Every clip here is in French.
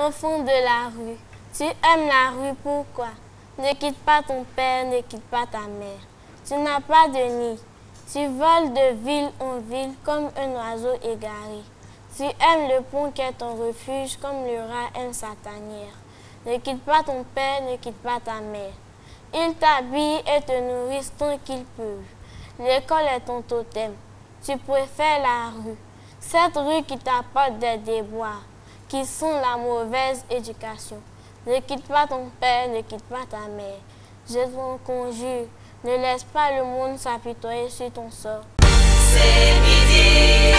Enfant de la rue, tu aimes la rue, pourquoi? Ne quitte pas ton père, ne quitte pas ta mère. Tu n'as pas de nid. Tu voles de ville en ville comme un oiseau égaré. Tu aimes le pont qui est ton refuge comme le rat aime sa tanière. Ne quitte pas ton père, ne quitte pas ta mère. Ils t'habillent et te nourrissent tant qu'ils peuvent. L'école est ton totem. Tu préfères la rue. Cette rue qui t'apporte des déboires, qui sont la mauvaise éducation. Ne quitte pas ton père, ne quitte pas ta mère. Je t'en conjure, ne laisse pas le monde s'apitoyer sur ton sort. C'est midi.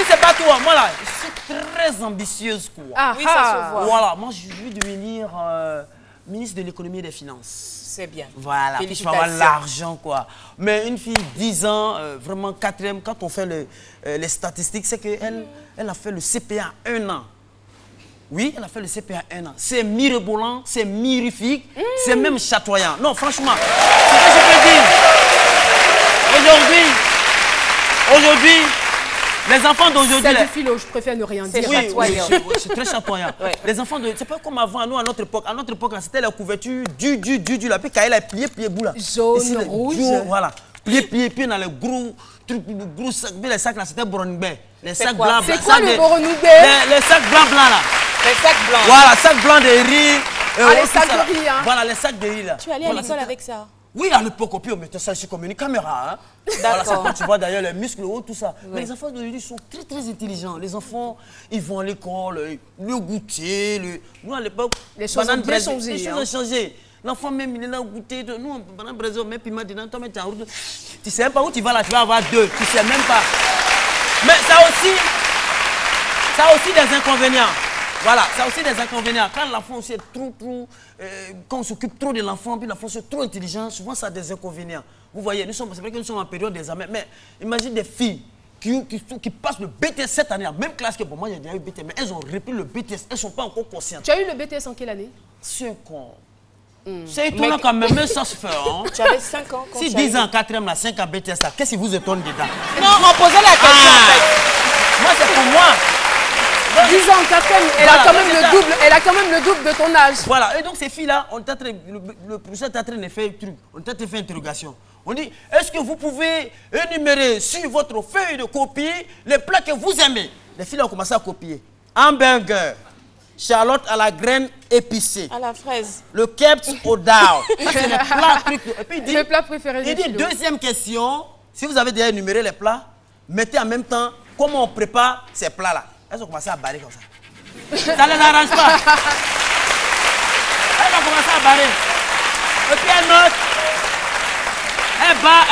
C'est pas toi, moi là, je suis très ambitieuse quoi. Ah, oui, ça se voit. Voilà, moi je veux devenir ministre de l'économie et des finances. C'est bien. Voilà, puis je vais avoir l'argent quoi. Mais une fille 10 ans, vraiment 4e, quand on fait les statistiques, c'est qu'elle a fait le CPA 1 an. Oui, elle a fait le CPA 1 an. C'est mirobolant, c'est mirifique, c'est même chatoyant. Non, franchement, c'est ce que je peux dire. Aujourd'hui, les enfants d'aujourd'hui... C'est du philo, je préfère ne rien dire. Oui, c'est très chatoyant. Ouais. Les enfants d'aujourd'hui, c'est pas comme avant, nous, à notre époque. À notre époque, c'était la couverture du, la puis quand elle a plié, bout là. Jaune, rouge. Voilà. Plié, dans les gros trucs, gros sacs. Les sacs là, c'était Boronibé. Les sacs blancs. C'est quoi le Boronibé? Les sacs blancs là. Les sacs blancs. Voilà, sacs blancs de riz. Les sacs de riz, hein. Voilà, les sacs de riz là. Tu es allé à l'école avec ça? Oui, à l'époque, on mettait ça ici comme une caméra. Hein. Voilà, c'est quand tu vois d'ailleurs les muscles hauts, tout ça. Oui. Mais les enfants d'aujourd'hui sont très, très intelligents. Les enfants, ils vont à l'école, le goûter. Nous, à l'époque, les choses ont bien changé. Les choses ont changé. L'enfant même, il est là au goûter. Nous, banane brésil, même piment dedans, toi, tu sais même pas où tu vas là, tu vas avoir 2. Tu sais même pas. Mais ça a aussi des inconvénients. Voilà, ça a aussi des inconvénients. Quand l'enfant aussi est quand on s'occupe trop de l'enfant, puis l'enfant est trop intelligent, souvent ça a des inconvénients. Vous voyez, c'est vrai que nous sommes en période d'examen, mais imagine des filles qui passent le BTS cette année, la même classe que pour moi, j'ai déjà eu BTS, mais elles ont repris le BTS, elles ne sont pas encore conscientes. Tu as eu le BTS en quelle année? 5 ans. C'est étonnant quand même, mais ça se fait. Hein. Tu avais 5 ans quand si 10 ans, 4e, là, 5 ans BTS, là, qu'est-ce qui vous étonne dedans? Non, on posait la question en fait. Moi, c'est pour moi. 10 ans, 4e, elle a quand même le double de ton âge. Voilà, et donc ces filles-là, le professeur est en train de faire un truc, on est en train de faire une interrogation. On dit, est-ce que vous pouvez énumérer sur votre feuille de copie les plats que vous aimez? Les filles ont commencé à copier. Hamburger, Charlotte à la graine épicée. À la fraise. Le kebs au dao. Ça, c'est les plats trucs. Et puis, il dit, le plat préféré il dit, deuxième question, si vous avez déjà énuméré les plats, mettez en même temps comment on prépare ces plats-là. Elles ont commencé à barrer comme ça. Ça ne les arrange pas. Elles ont commencé à barrer. Et puis elles notent.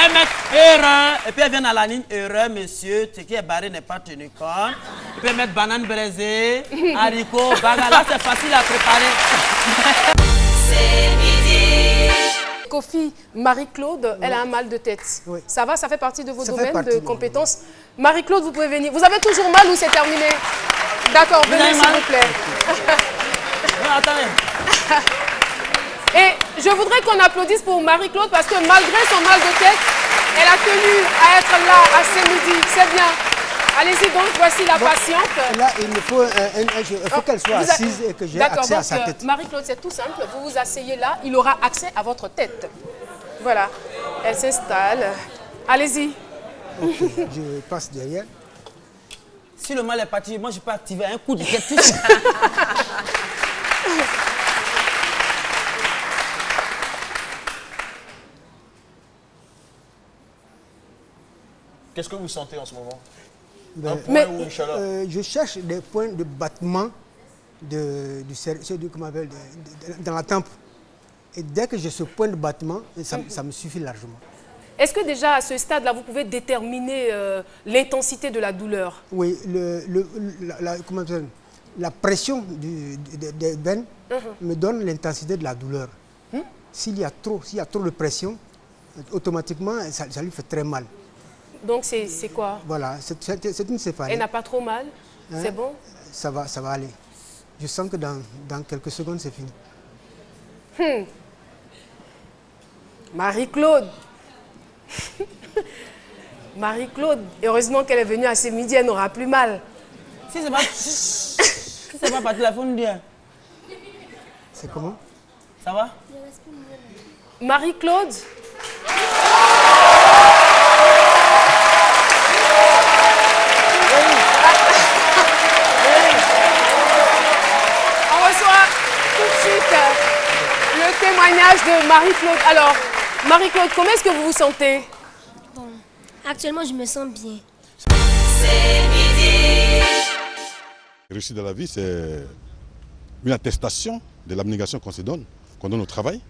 Elles mettent erreur. Et puis elles viennent à la ligne erreur, monsieur. Ce qui est barré n'est pas tenu compte. Et puis elles mettent banane braisée, haricots, baga. Là, c'est facile à préparer. C'est midi. Kofi, Marie-Claude, elle a un mal de tête. Oui. Ça va, ça fait partie de vos domaines de compétences. Marie-Claude, vous pouvez venir. Vous avez toujours mal ou c'est terminé? D'accord, venez s'il vous plaît. Non, attendez. Et je voudrais qu'on applaudisse pour Marie-Claude parce que malgré son mal de tête, elle a tenu à être là à ce midi. C'est bien. Allez-y donc, voici la patiente. Là, il faut qu'elle soit assise et que j'ai accès à sa tête. Marie-Claude, c'est tout simple. Vous vous asseyez là, il aura accès à votre tête. Voilà. Elle s'installe. Allez-y. Ok, je passe derrière. Si le mal est parti, moi je peux activer un coup de tête. Qu'est-ce que vous sentez en ce moment? Je cherche des points de battement dans la tempe. Et dès que j'ai ce point de battement, ça me suffit largement. Est-ce que déjà à ce stade-là, vous pouvez déterminer l'intensité de la douleur? Oui, la pression des veines me donne l'intensité de la douleur. S'il y a trop de pression, automatiquement, ça lui fait très mal. Donc c'est quoi? Voilà, c'est une céphalée. Elle n'a pas trop mal? Hein? C'est bon? Ça va aller. Je sens que dans quelques secondes, c'est fini. Marie-Claude. Marie-Claude, heureusement qu'elle est venue à ce midi, elle n'aura plus mal. Si c'est pas parti, la faut nous dire. C'est comment? Ça va? Marie-Claude. On reçoit tout de suite le témoignage de Marie-Claude. Alors, Marie-Claude, comment est-ce que vous vous sentez? Bon, actuellement, je me sens bien. Réussir dans la vie, c'est une attestation de l'abnégation qu'on se donne, qu'on donne au travail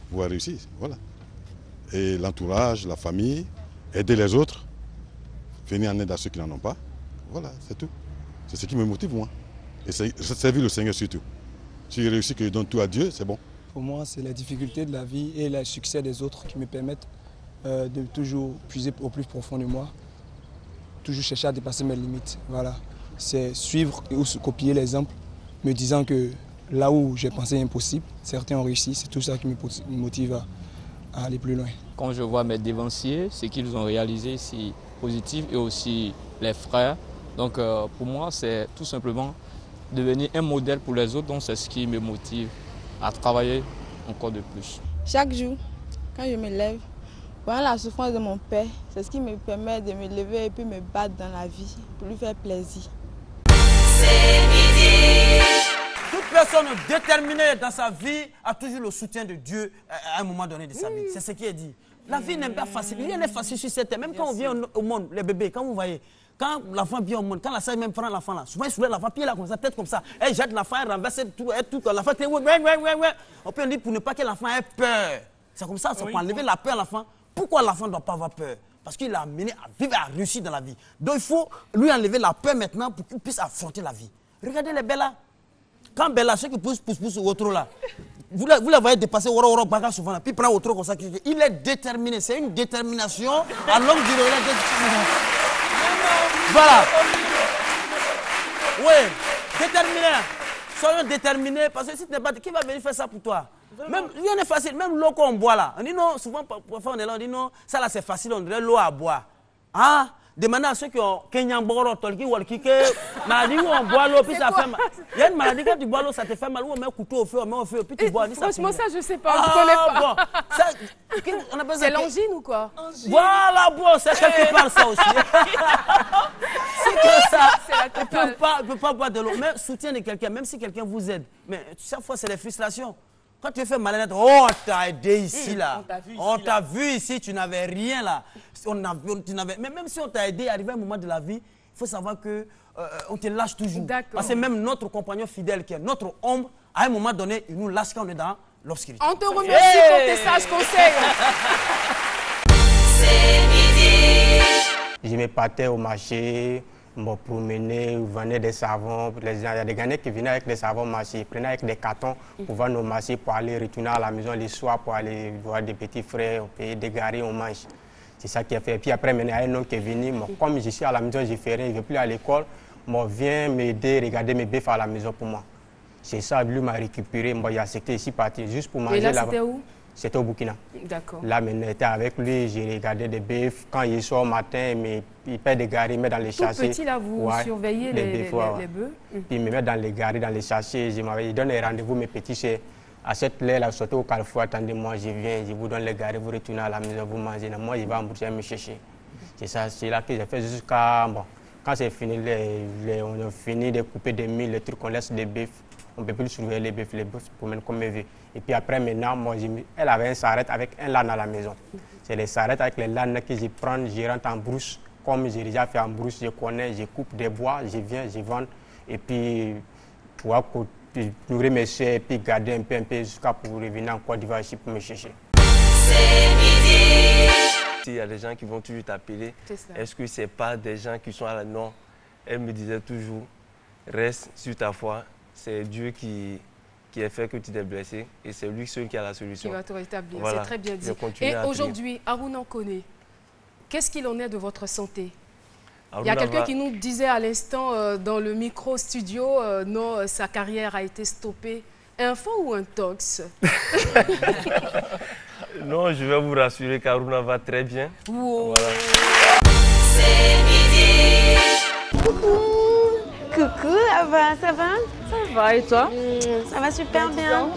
pour réussir. Voilà. Et l'entourage, la famille, aider les autres, venir en aide à ceux qui n'en ont pas. Voilà, c'est tout. C'est ce qui me motive, moi. Et servir le Seigneur surtout. Si je réussis, que je donne tout à Dieu, c'est bon. Pour moi, c'est les difficultés de la vie et le succès des autres qui me permettent de toujours puiser au plus profond de moi, toujours chercher à dépasser mes limites. Voilà. C'est suivre ou copier l'exemple, me disant que là où j'ai pensé impossible, certains ont réussi. C'est tout ça qui me motive à aller plus loin. Quand je vois mes dévanciers, ce qu'ils ont réalisé, c'est positif, et aussi les frères. Donc pour moi, c'est tout simplement devenir un modèle pour les autres. Donc c'est ce qui me motive à travailler encore de plus. Chaque jour, quand je me lève, voyant la souffrance de mon père, c'est ce qui me permet de me lever et puis me battre dans la vie pour lui faire plaisir. Toute personne déterminée dans sa vie a toujours le soutien de Dieu à un moment donné de sa vie. C'est ce qui est dit. La vie n'est pas facile. Rien n'est facile sur cette terre. Même quand on vient au monde, les bébés, quand vous voyez, quand l'enfant vient au monde, quand la sœur même prend l'enfant là, souvent il soulève l'enfant, pied là comme ça, tête comme ça, elle jette l'enfant, elle renverse tout, l'enfant crie ouais. On peut dire pour ne pas que l'enfant ait peur. C'est comme ça, pour enlever la peur à l'enfant. Pourquoi l'enfant ne doit pas avoir peur? Parce qu'il l'a amené à vivre, à réussir dans la vie. Donc il faut lui enlever la peur maintenant pour qu'il puisse affronter la vie. Regardez les Bella. Quand Bella, ceux qui poussent au trop là, vous la voyez dépasser Woro Baga souvent là, puis il prend au trop comme ça. Il est déterminé, c'est une détermination à longue durée. Voilà. Oui, déterminé. Soyons déterminés parce que si tu n'es pas, qui va venir faire ça pour toi? Même, rien n'est facile, même l'eau qu'on boit là. On dit non, souvent parfois on est là, on dit non, ça là c'est facile, on dirait l'eau à boire. Ah, demandez à ceux qui ont Kenyamboro, Tolki, Walkike, maladie où on boit l'eau, puis ça fait mal. Il y a une maladie quand tu bois l'eau, ça te fait mal, où on met un couteau au feu, puis tu bois. Franchement, ça je sais pas, je connais pas. Bon, c'est l'angine ou quoi? Voilà, bon, c'est quelque part ça aussi. C'est que ça, on ne peut pas boire de l'eau. Mais soutien de quelqu'un, même si quelqu'un vous aide, mais chaque fois c'est des frustrations. Quand tu es fait malade, oh, on t'a aidé ici, là. On t'a vu ici, tu n'avais rien, là. Mais même si on t'a aidé, arrivé à un moment de la vie, il faut savoir que on te lâche toujours. Parce que même notre compagnon fidèle, qui est notre ombre, à un moment donné, il nous lâche quand on est dans l'obscurité. On te remercie pour tes sages conseils. Je me partais au marché, me promener, venais des savons. Il y a des Ghanais qui venaient avec des savons marchés, ils prenaient avec des cartons pour vendre nos marchés, pour aller retourner à la maison le soir, pour aller voir des petits frères, on paye des garis, on mange. C'est ça qui a fait. Et puis après, il y a un homme qui est venu, comme je suis à la maison, je fais rien, je ne vais plus à l'école, vient m'aider, regarder mes bœufs à la maison pour moi. C'est ça, lui m'a récupéré, il a accepté ici parti juste pour manger là-bas. Et là, c'était où? C'était au Burkina. D'accord. Là, maintenant, j'étais avec lui, j'ai regardé des bœufs. Quand il sort au matin, il perd des garis, il met dans les sachets. Tout petit, là, vous surveillez les bœufs. Puis il me met dans les garis, dans les sachets. Il donne les rendez-vous, mes petits chers. À cette heure, là, sortez au Carrefour, attendez-moi, je viens, je vous donne les garis, vous retournez à la maison, vous mangez. Moi, il va en Bruxelles me chercher. C'est ça, c'est là que j'ai fait jusqu'à... Bon, quand c'est fini, on a fini de couper des mille, les trucs, on laisse des bœufs. On ne peut plus surveiller les bœufs promènent comme mes vies. Et puis après, maintenant, moi, elle avait un sarrette avec un lane à la maison. C'est les sarrettes avec les lanes que je prends, je rentre en brousse. Comme j'ai déjà fait en brousse, je connais, je coupe des bois, je viens, je vends. Et puis, pour nourrir mes chers et puis garder un peu jusqu'à pour revenir en Côte d'Ivoire ici pour me chercher. Il y a des gens qui vont toujours t'appeler. Est-ce que ce n'est pas des gens qui sont à la non? Elle me disait toujours, reste sur ta foi. C'est Dieu qui a fait que tu t'es blessé et c'est lui seul qui a la solution. Qui va te rétablir, voilà. C'est très bien dit. Et aujourd'hui, Haruna Koné, qu'est-ce qu'il en est de votre santé? Haruna, il y a quelqu'un qui nous disait à l'instant dans le micro-studio, non, sa carrière a été stoppée. Info ou un tox? Non, je vais vous rassurer qu'Haruna va très bien. Wow. Voilà. C'est midi. Coucou, Ava, ça va? Ça va et toi? Ça va super bien.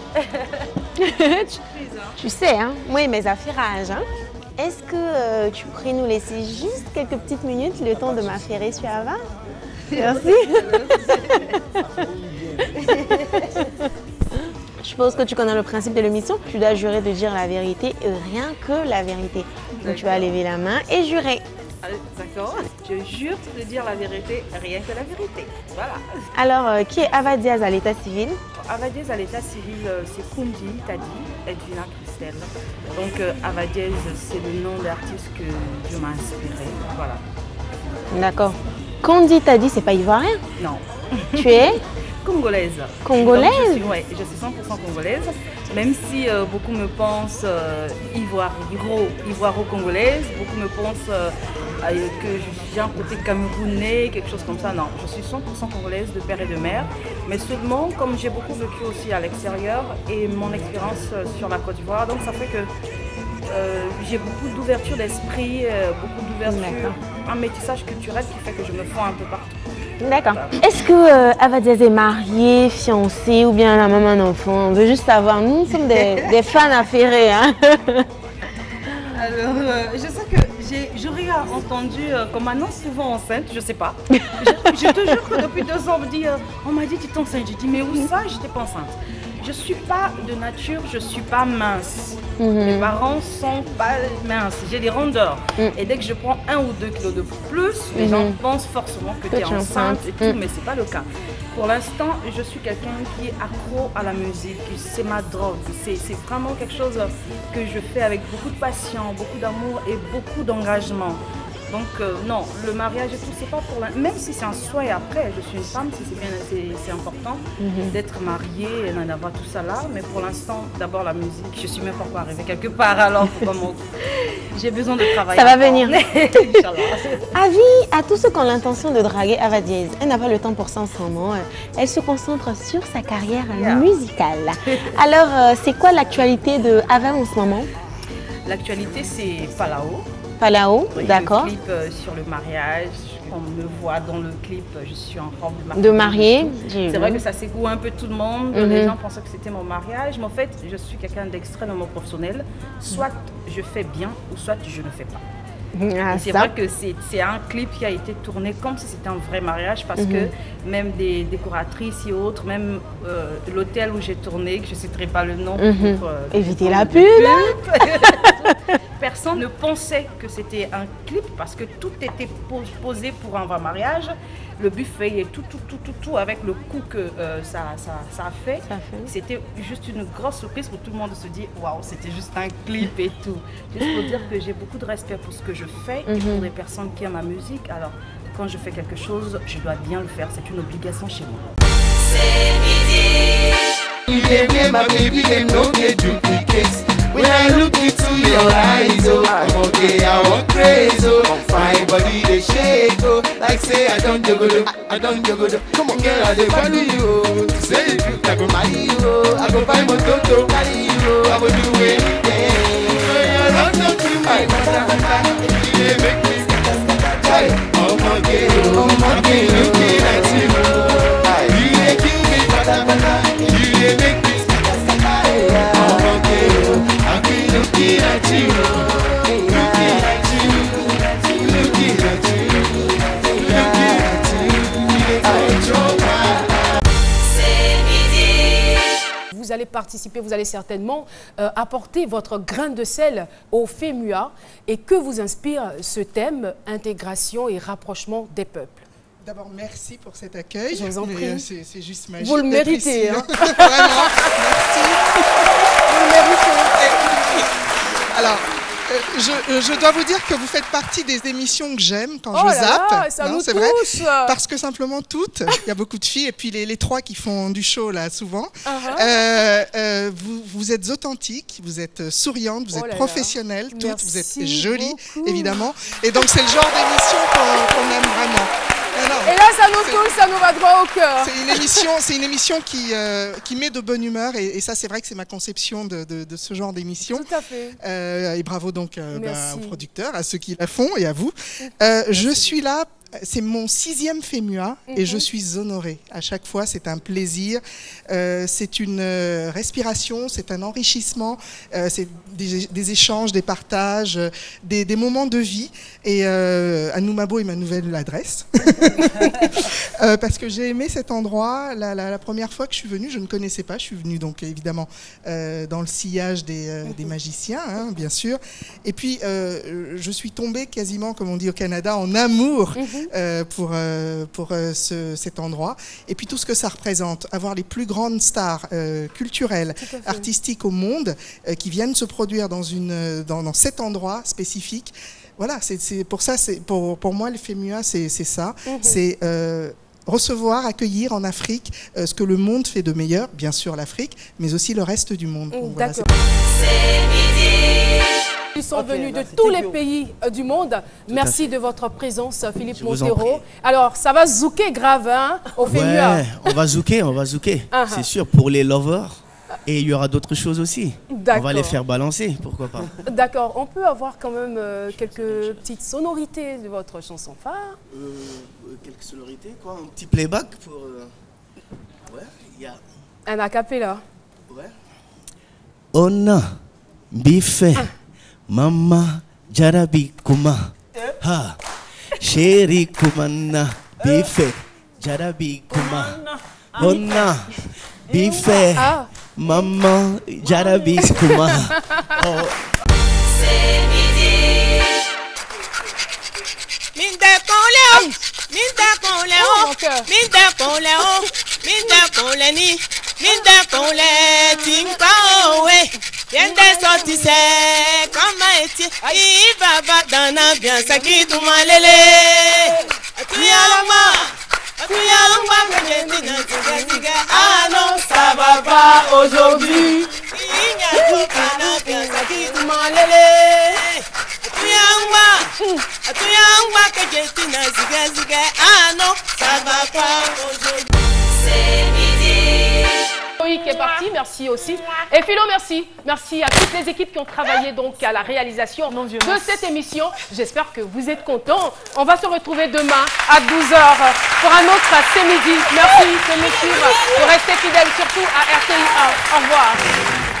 Tu sais, hein, moi et mes affairages, hein, est-ce que tu pourrais nous laisser juste quelques petites minutes le temps de m'affairer sur Ava? Merci. Je suppose que tu connais le principe de l'émission. Tu dois jurer de dire la vérité et rien que la vérité. Donc tu vas lever la main et jurer. D'accord. Je jure de dire la vérité, rien que la vérité. Voilà. Alors, qui est Ava Diaz à l'état civil? Ava Diaz à l'état civil, c'est Kundi Tadi, Edwina Christelle. Donc, Ava Diaz, c'est le nom d'artiste que Dieu m'a inspiré. Voilà. D'accord. Kundi Tadi, c'est pas ivoirien? Non. Tu es? Congolaise. Congolaise? Je suis 100% congolaise, même si beaucoup me pensent ivoiro-congolaise, beaucoup me pensent que j'ai un côté camerounais, quelque chose comme ça. Non, je suis 100% congolaise de père et de mère, mais seulement comme j'ai beaucoup vécu aussi à l'extérieur et mon expérience sur la Côte d'Ivoire, donc ça fait que j'ai beaucoup d'ouverture d'esprit, beaucoup d'ouverture, un métissage culturel qui fait que je me fonds un peu partout. D'accord. Est-ce que Ava Diaz est mariée, fiancée ou bien la maman d'un enfant? On veut juste savoir. Nous sommes des fans affairés. Hein. Alors, je sais que j'aurais entendu comme annonce souvent enceinte, je sais pas. Je te jure que depuis 2 ans, on m'a dit tu es enceinte. J'ai dit mais où ça? J'étais pas enceinte. Je suis pas de nature, je suis pas mince. Mes parents sont pas minces, j'ai des rondeurs. Et dès que je prends 1 ou 2 kilos de plus, les gens pensent forcément que tu es enceinte et tout, mais c'est pas le cas. Pour l'instant, je suis quelqu'un qui est accro à la musique, c'est ma drogue. C'est vraiment quelque chose que je fais avec beaucoup de passion, beaucoup d'amour et beaucoup d'engagement. Donc non, le mariage et tout, c'est pas pour même si c'est un souhait après, je suis une femme, c'est important d'être mariée et d'avoir tout ça là, mais pour l'instant, d'abord la musique, je suis même pas encore arrivée quelque part, alors j'ai besoin de travailler. Ça va venir. Avis à tous ceux qui ont l'intention de draguer Ava Diaz, elle n'a pas le temps pour ça en ce moment, elle se concentre sur sa carrière musicale. Alors, c'est quoi l'actualité de Ava en ce moment? L'actualité, c'est Palao. Palao, d'accord. Le clip sur le mariage, on me voit dans le clip, je suis en robe de mariée. C'est vrai que ça secoue un peu tout le monde, les gens pensaient que c'était mon mariage, mais en fait, je suis quelqu'un d'extrêmement professionnel. Soit je fais bien, ou soit je ne fais pas. C'est vrai que c'est un clip qui a été tourné comme si c'était un vrai mariage parce que même des décoratrices et autres, même l'hôtel où j'ai tourné, que je ne citerai pas le nom pour éviter la pub. Personne ne pensait que c'était un clip parce que tout était posé pour un vrai mariage. Le buffet et tout avec le coup que ça a fait. C'était juste une grosse surprise pour tout le monde de se dire waouh, c'était juste un clip et tout. Juste pour dire que j'ai beaucoup de respect pour ce que je fais et pour les personnes qui aiment ma musique. Alors quand je fais quelque chose, je dois bien le faire. C'est une obligation chez moi. C'est midi. When I look into your eyes, oh, I'm okay, I want praise, oh. My body they shake, oh, like say I don't juggle, Come on, girl, I dey value you. Say if you I go marry you, I go buy my toto, carry you, I go do anything. I don't to my mother, you make me scatter. Oh my girl, looking at you. You dey kill me, bata, you dey make me scatter. Oh my girl. Looking at you, looking at you, looking at you, looking at you. C'est midi. Vous allez participer, vous allez certainement apporter votre grain de sel au FEMUA. Et que vous inspire ce thème, intégration et rapprochement des peuples? D'abord, merci pour cet accueil. Je vous en prie. C'est juste magique. Vous le méritez. Hein. Vraiment, merci. Vous le méritez. Alors, Je dois vous dire que vous faites partie des émissions que j'aime quand Oh je là zappe. là, ça nous c'est vrai. touche. Parce que simplement toutes, il y a beaucoup de filles, et puis les trois qui font du show là souvent, vous êtes authentiques, vous êtes souriantes, vous êtes professionnelles, toutes, vous êtes jolies, évidemment. Et donc c'est le genre d'émission qu'on aime vraiment. Et là, ça nous touche, ça nous va droit au cœur. C'est une émission qui met de bonne humeur, et ça, c'est vrai que c'est ma conception de ce genre d'émission. Tout à fait. Et bravo donc aux producteurs, à ceux qui la font et à vous. Je suis là. C'est mon 6e FEMUA et je suis honorée. À chaque fois, c'est un plaisir. C'est une respiration, c'est un enrichissement, c'est des échanges, des partages, des moments de vie. Et Anou Mabo est ma nouvelle adresse. Parce que j'ai aimé cet endroit. La première fois que je suis venue, je ne connaissais pas. Je suis venue donc évidemment dans le sillage des magiciens, hein, bien sûr. Et puis, je suis tombée quasiment, comme on dit au Canada, en amour pour cet endroit. Et puis tout ce que ça représente, avoir les plus grandes stars culturelles, artistiques au monde qui viennent se produire dans cet endroit spécifique. Voilà, c'est pour ça, pour moi, le FEMUA, c'est ça. C'est recevoir, accueillir en Afrique ce que le monde fait de meilleur, bien sûr l'Afrique, mais aussi le reste du monde. Donc, voilà, Ils sont venus de tous les pays du monde. Merci de votre présence, Philippe Montero. Alors, ça va zouker grave hein, au FEMUA. Ouais, on va zouker. C'est sûr, pour les lovers. Et il y aura d'autres choses aussi. On va les faire balancer, pourquoi pas. D'accord, on peut avoir quand même quelques petites sonorités de votre chanson phare. Quelques sonorités, quoi, un petit playback pour... Ouais, il y a... Un acapella. Ouais. Ona, bife, mama, jarabi kuma. Ha, chéri kumana, bife, jarabi kuma. Ona, bife. Maman, jarabi kuma. C'est midi. Minde konle ni, minde konle timpa owe. Yende sorti se kama eti, i baba dana bien saki tumalele. Ah non, ça va pas aujourd'hui. Ah non, ça va pas aujourd'hui. C'est midi. Loïc est parti, merci aussi. Et Philo, merci. Merci à toutes les équipes qui ont travaillé donc à la réalisation de cette émission. J'espère que vous êtes contents. On va se retrouver demain à 12h pour un autre C'est midi. Merci de nous suivre, de rester fidèles surtout à RTI1. Au revoir.